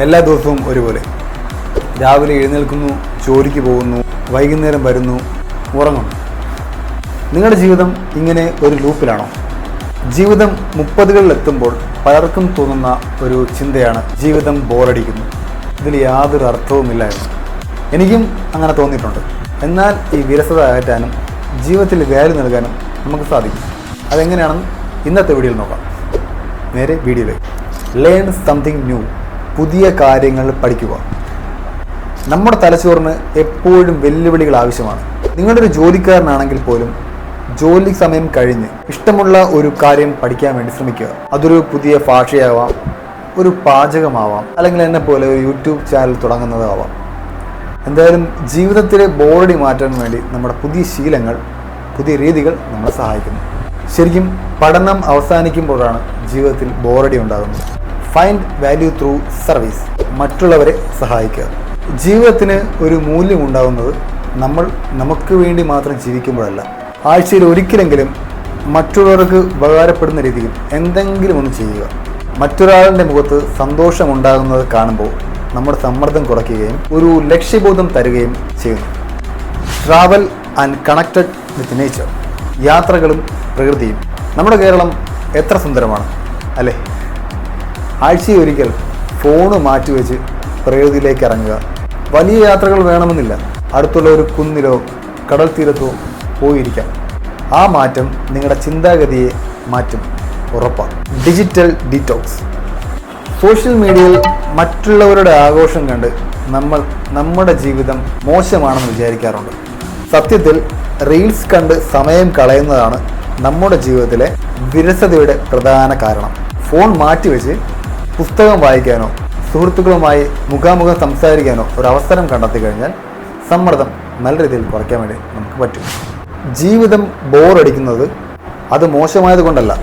എല്ലാ ദിവസവും ഒരുപോലെ. രാവിലെ എഴുന്നേൽക്കുന്നു, ജോലിക്ക് പോകുന്നു, വൈകുന്നേരം വരുന്നു, ഉറങ്ങുന്നു. നിങ്ങളുടെ ജീവിതം ഇങ്ങനെ ഒരു ലൂപ്പിലാണോ? ജീവിതം 30കളിലെത്തുമ്പോൾ പലർക്കും തോന്നുന്ന ഒരു ചിന്തയാണ് ജീവിതം ബോറടിക്കുന്നു, ഇതിൽ യാതൊരു അർത്ഥവുമില്ല എന്ന്. എനിക്കും അങ്ങനെ തോന്നിയിട്ടുണ്ട്. എന്നാൽ ഈ വിരസത അകറ്റാനും ജീവിതത്തിൽ വാല്യൂ നൽകാനും നമുക്ക് സാധിക്കും. അതെങ്ങനെയാണെന്ന് ഇന്നത്തെ വീഡിയോയിൽ നോക്കാം. നേരെ വീഡിയോയിലേക്ക്. Learn something new. പുതിയ കാര്യങ്ങൾ പഠിക്കുക. നമ്മുടെ തലച്ചോറിന് എപ്പോഴും വെല്ലുവിളികൾ ആവശ്യമാണ്. നിങ്ങളൊരു ജോലിക്കാരനാണെങ്കിൽ പോലും ജോലി സമയം കഴിഞ്ഞ് ഇഷ്ടമുള്ള ഒരു കാര്യം പഠിക്കാൻ വേണ്ടി ശ്രമിക്കുക. അതൊരു പുതിയ ഭാഷയാവാം, ഒരു പാചകമാവാം, അല്ലെങ്കിൽ എന്നെ പോലെ ഒരു യൂട്യൂബ് ചാനൽ തുടങ്ങുന്നതാവാം. എന്തായാലും ജീവിതത്തിലെ ബോറടി മാറ്റാൻ വേണ്ടി നമ്മുടെ പുതിയ ശീലങ്ങൾ, പുതിയ രീതികൾ നമ്മളെ സഹായിക്കുന്നു. ശരിക്കും പഠനം അവസാനിക്കുമ്പോഴാണ് ജീവിതത്തിൽ ബോറടി ഉണ്ടാകുന്നത്. Find value through service. മറ്റുള്ളവരെ സഹായിക്കുക. ജീവിതത്തിന് ഒരു മൂല്യം ഉണ്ടാകുന്നത് നമ്മൾ നമുക്ക് വേണ്ടി മാത്രം ജീവിക്കുമ്പോഴല്ല. ആഴ്ചയിൽ ഒരിക്കലെങ്കിലും മറ്റുള്ളവർക്ക് ഉപകാരപ്പെടുന്ന രീതിയിൽ എന്തെങ്കിലും ഒന്ന് ചെയ്യുക. മറ്റൊരാളുടെ മുഖത്ത് സന്തോഷമുണ്ടാകുന്നത് കാണുമ്പോൾ നമ്മുടെ സമ്മർദ്ദം കുറയ്ക്കുകയും ഒരു ലക്ഷ്യബോധം തരികയും ചെയ്യുന്നു. Travel and connected with nature. യാത്രകളും പ്രകൃതിയും. നമ്മുടെ കേരളം എത്ര സുന്ദരമാണ് അല്ലേ? ആഴ്ചയിൽ ഒരിക്കൽ ഫോണ് മാറ്റിവെച്ച് പ്രകൃതിയിലേക്ക് ഇറങ്ങുക. വലിയ യാത്രകൾ വേണമെന്നില്ല. അടുത്തുള്ള ഒരു കുന്നിലോ കടൽ തീരത്തോ പോയിരിക്കാം. ആ മാറ്റം നിങ്ങളുടെ ചിന്താഗതിയെ മാറ്റും, ഉറപ്പാണ്. Digital detox. സോഷ്യൽ മീഡിയയിൽ മറ്റുള്ളവരുടെ ആഘോഷം കണ്ട് നമ്മൾ നമ്മുടെ ജീവിതം മോശമാണെന്ന് വിചാരിക്കാറുണ്ട്. സത്യത്തിൽ റീൽസ് കണ്ട് സമയം കളയുന്നതാണ് നമ്മുടെ ജീവിതത്തിലെ വിരസതയുടെ പ്രധാന കാരണം. ഫോൺ മാറ്റിവെച്ച് പുസ്തകം വായിക്കാനോ സുഹൃത്തുക്കളുമായി മുഖാമുഖം സംസാരിക്കാനോ ഒരു അവസരം കണ്ടെത്തി കഴിഞ്ഞാൽ സമ്മർദ്ദം നല്ല രീതിയിൽ കുറയ്ക്കാൻ വേണ്ടി നമുക്ക് പറ്റും. ജീവിതം ബോറടിക്കുന്നത് അത് മോശമായത് കൊണ്ടല്ല,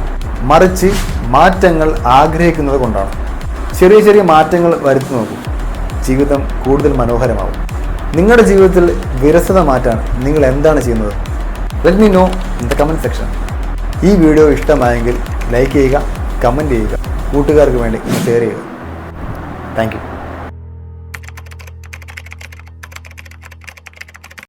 മറിച്ച് മാറ്റങ്ങൾ ആഗ്രഹിക്കുന്നത് കൊണ്ടാണ്. ചെറിയ ചെറിയ മാറ്റങ്ങൾ വരുത്തി നോക്കൂ, ജീവിതം കൂടുതൽ മനോഹരമാവും. നിങ്ങളുടെ ജീവിതത്തിൽ വിരസത മാറ്റാൻ നിങ്ങൾ എന്താണ് ചെയ്യുന്നത്? Let me know in the comment section. ഈ വീഡിയോ ഇഷ്ടമായെങ്കിൽ ലൈക്ക് ചെയ്യുക, കമൻറ്റ് ചെയ്യുക, കൂട്ടുകാർക്ക് വേണ്ടി ഷെയർ ചെയ്യുക. Thank U.